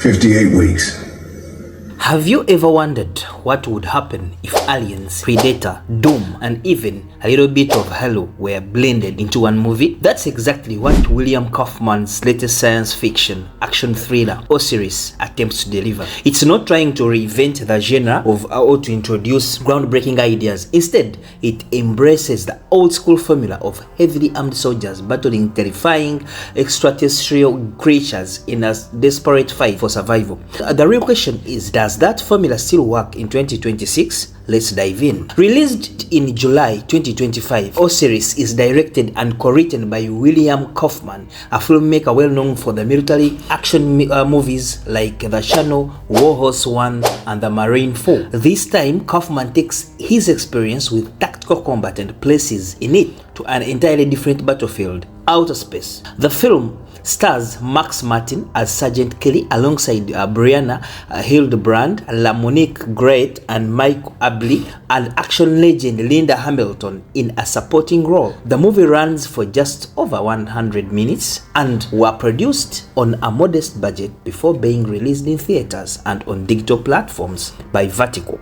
58 weeks. Have you ever wondered what would happen if aliens, Predator, Doom, and even a little bit of Halo were blended into one movie? That's exactly what William Kaufman's latest science fiction action thriller, Osiris, attempts to deliver. It's not trying to reinvent the genre or to introduce groundbreaking ideas. Instead, it embraces the old school formula of heavily armed soldiers battling terrifying extraterrestrial creatures in a desperate fight for survival. The real question is, does that formula still work in 2026? Let's dive in. Released in July 2025, Osiris is directed and co-written by William Kaufman, a filmmaker well known for the military action movies like The Channel, Warhorse 1, and The Marine 4. This time, Kaufman takes his experience with tactical combat and places in it to an entirely different battlefield, outer space. The film stars Max Martini as Sergeant Kelly alongside Brianna Hildebrand, LaMonica Garrett, and Mike Irby, and action legend Linda Hamilton in a supporting role. The movie runs for just over 100 minutes and were produced on a modest budget before being released in theaters and on digital platforms by Vertigo.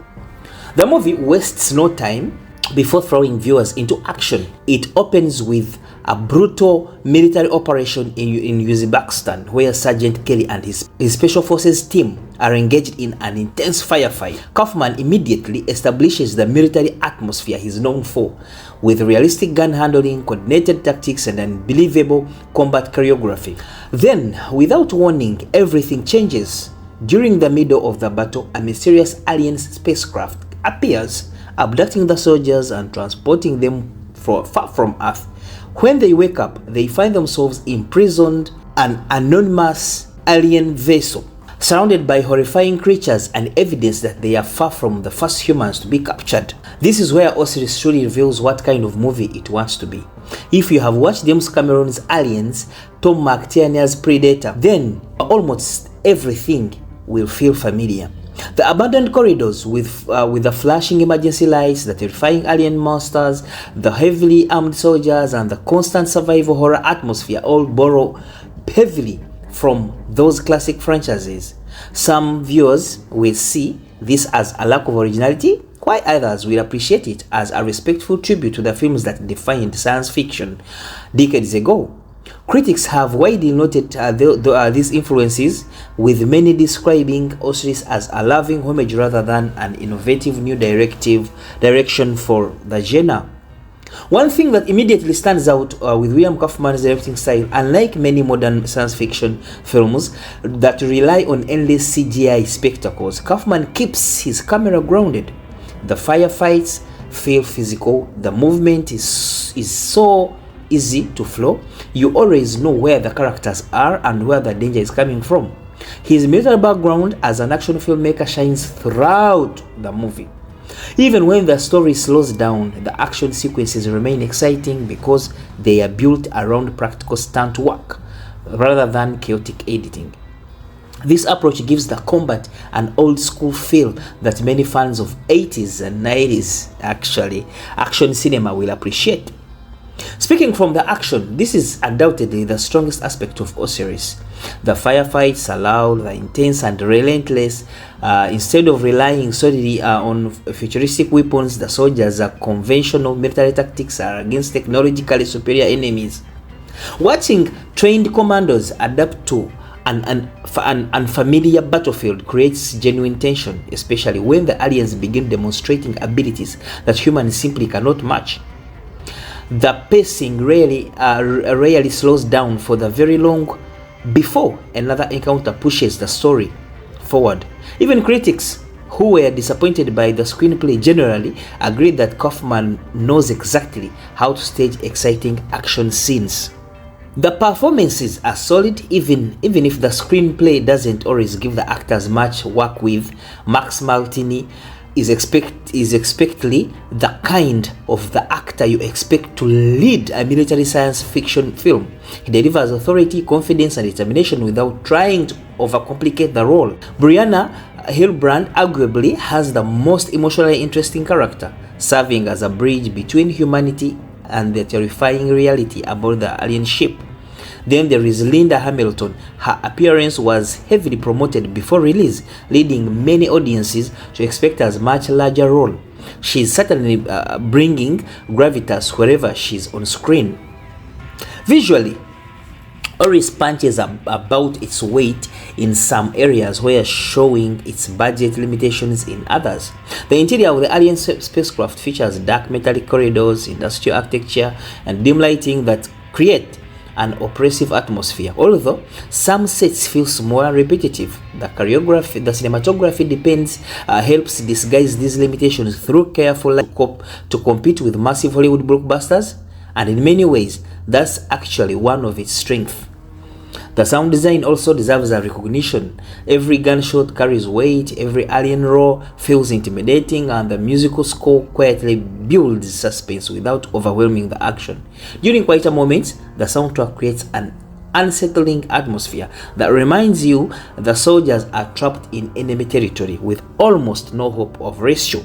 The movie wastes no time before throwing viewers into action. It opens with a brutal military operation in Uzbekistan, where Sergeant Kelly and his special forces team are engaged in an intense firefight. Kaufman immediately establishes the military atmosphere he's known for, with realistic gun handling, coordinated tactics, and unbelievable combat choreography. Then, without warning, everything changes. During the middle of the battle, a mysterious alien spacecraft appears, abducting the soldiers and transporting them far from Earth. When they wake up, they find themselves imprisoned in an anonymous alien vessel, surrounded by horrifying creatures and evidence that they are far from the first humans to be captured. This is where Osiris truly reveals what kind of movie it wants to be. If you have watched James Cameron's Aliens, Tom McTiernan's Predator, then almost everything will feel familiar. The abandoned corridors with the flashing emergency lights, the terrifying alien monsters, the heavily armed soldiers, and the constant survival horror atmosphere all borrow heavily from those classic franchises. Some viewers will see this as a lack of originality, while others will appreciate it as a respectful tribute to the films that defined science fiction decades ago. Critics have widely noted these influences, with many describing Osiris as a loving homage rather than an innovative new direction for the genre. One thing that immediately stands out with William Kaufman's directing style, unlike many modern science fiction films that rely on endless CGI spectacles, Kaufman keeps his camera grounded. The firefights feel physical, the movement is so easy to flow. You always know where the characters are and where the danger is coming from. His military background as an action filmmaker shines throughout the movie. Even when the story slows down, the action sequences remain exciting because they are built around practical stunt work rather than chaotic editing. This approach gives the combat an old school feel that many fans of 80s and 90s action cinema will appreciate. Speaking from the action, this is undoubtedly the strongest aspect of Osiris. The firefights are loud, the intense, and relentless. Instead of relying solely on futuristic weapons, the soldiers' conventional military tactics are against technologically superior enemies. Watching trained commandos adapt to an unfamiliar battlefield creates genuine tension, especially when the aliens begin demonstrating abilities that humans simply cannot match. The pacing rarely slows down for the very long before another encounter pushes the story forward. Even critics who were disappointed by the screenplay generally agreed that Kaufman knows exactly how to stage exciting action scenes. The performances are solid even if the screenplay doesn't always give the actors much work with. Max Martini is expectedly the kind of the actor you expect to lead a military science fiction film. He delivers authority, confidence, and determination without trying to overcomplicate the role. Brianna Hildebrand arguably has the most emotionally interesting character, serving as a bridge between humanity and the terrifying reality about the alien ship. Then there is Linda Hamilton. Her appearance was heavily promoted before release, leading many audiences to expect a much larger role. She's certainly bringing gravitas wherever she's on screen. Visually, Osiris punches about its weight in some areas where showing its budget limitations in others. The interior of the alien spacecraft features dark metallic corridors, industrial architecture, and dim lighting that create an oppressive atmosphere. Although some sets feel small and repetitive, the cinematography helps disguise these limitations through careful to compete with massive Hollywood blockbusters, and in many ways, that's actually one of its strengths. The sound design also deserves a recognition. Every gunshot carries weight, every alien roar feels intimidating, and the musical score quietly builds suspense without overwhelming the action. During quieter moments, the soundtrack creates an unsettling atmosphere that reminds you the soldiers are trapped in enemy territory with almost no hope of rescue.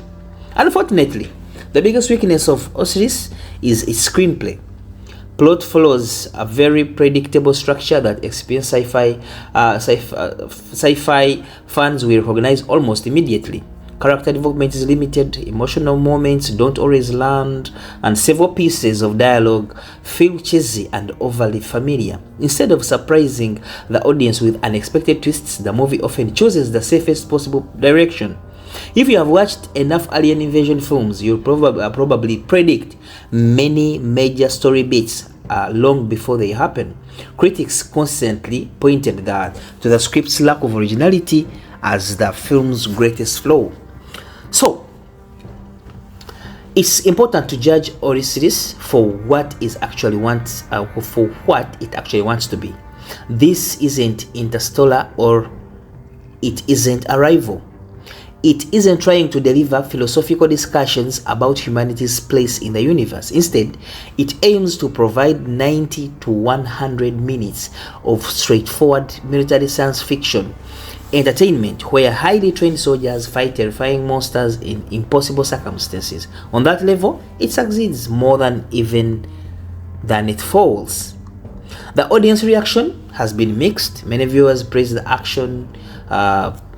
Unfortunately, the biggest weakness of Osiris is its screenplay. Plot follows a very predictable structure that experienced sci-fi fans will recognize almost immediately. Character development is limited, emotional moments don't always land, and several pieces of dialogue feel cheesy and overly familiar. Instead of surprising the audience with unexpected twists, the movie often chooses the safest possible direction. If you have watched enough alien invasion films, you'll probably predict many major story beats long before they happen. Critics constantly pointed to the script's lack of originality as the film's greatest flaw. So, it's important to judge Osiris for what it actually wants to be. This isn't Interstellar, or it isn't Arrival. It isn't trying to deliver philosophical discussions about humanity's place in the universe. Instead, it aims to provide 90 to 100 minutes of straightforward military science fiction entertainment where highly trained soldiers fight terrifying monsters in impossible circumstances. On that level, it succeeds more than it falls. The audience reaction has been mixed. Many viewers praise the action,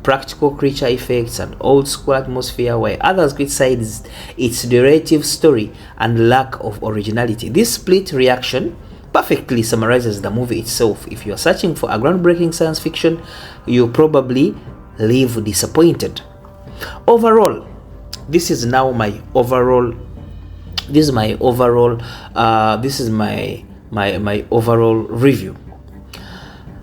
practical creature effects, and old school atmosphere, while others criticize its narrative story and lack of originality. This split reaction perfectly summarizes the movie itself. If you are searching for a groundbreaking science fiction, you'll probably leave disappointed. Overall, this is my overall review.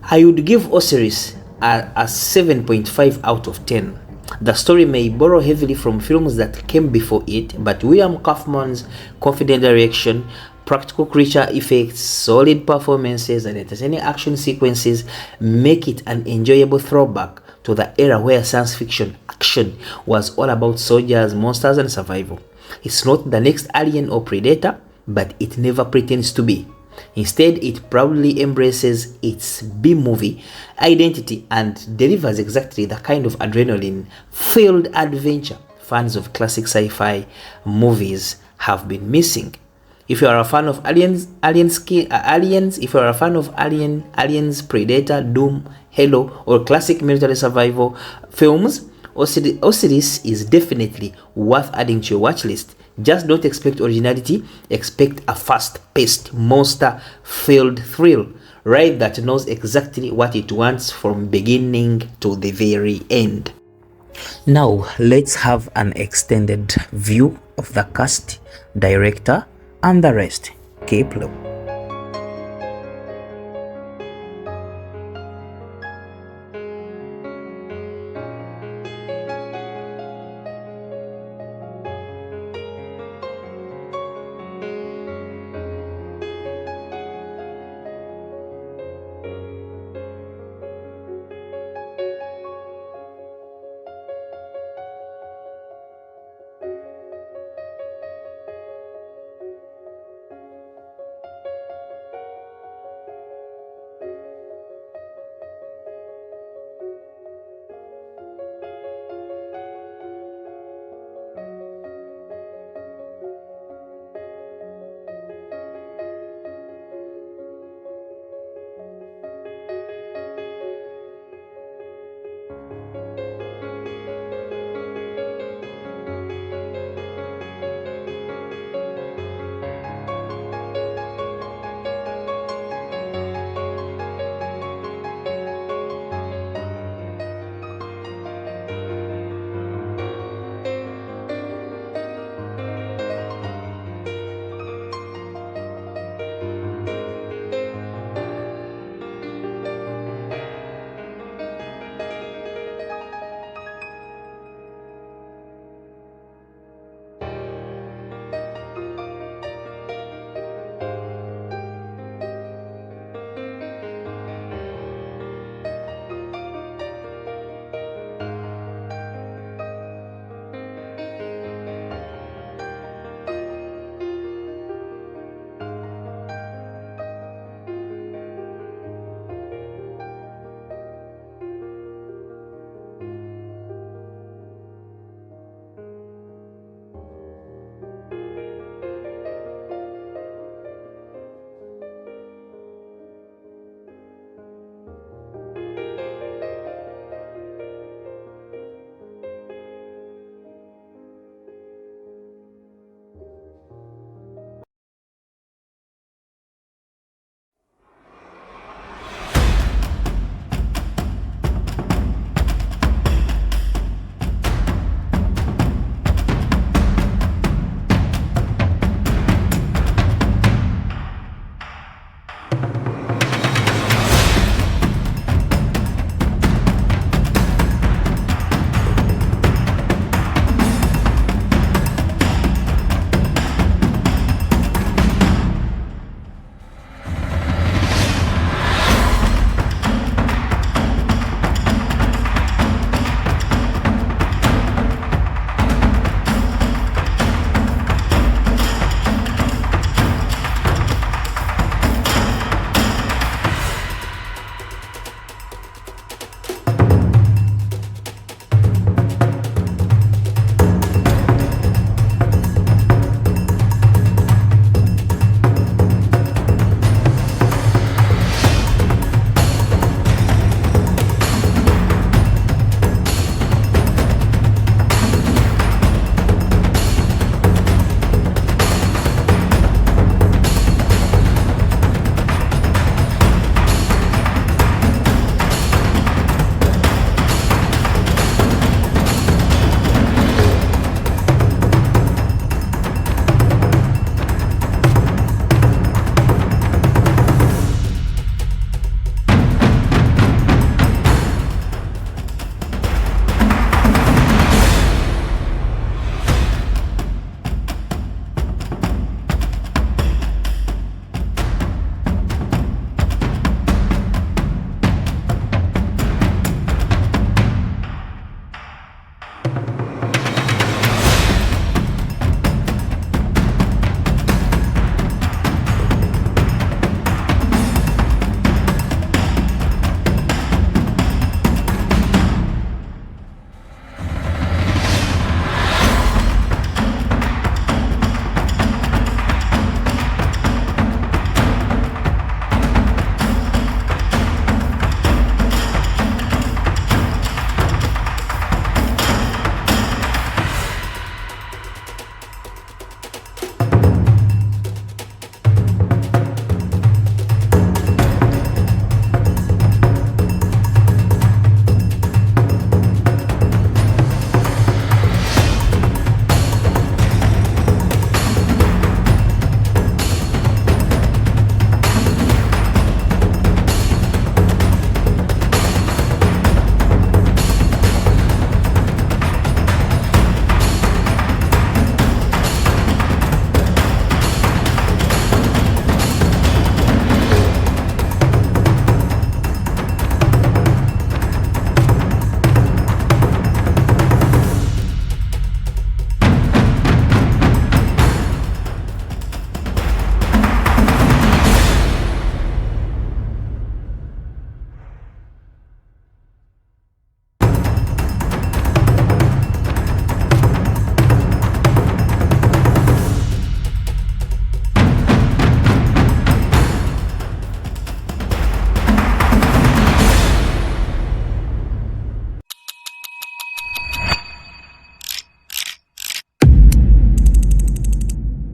I would give Osiris a 7.5 out of 10. The story may borrow heavily from films that came before it, but William Kaufman's confident direction, practical creature effects, solid performances, and entertaining action sequences make it an enjoyable throwback to the era where science fiction action was all about soldiers, monsters, and survival. It's not the next Alien or Predator, but it never pretends to be. Instead, it proudly embraces its B-movie identity and delivers exactly the kind of adrenaline-filled adventure fans of classic sci-fi movies have been missing. If you are a fan of Aliens, Predator, Doom, Halo, or classic military survival films, Osiris is definitely worth adding to your watch list. Just don't expect originality, expect a fast-paced, monster-filled thrill, right, that knows exactly what it wants from beginning to the very end. Now, let's have an extended view of the cast, director, and the rest. Keep low.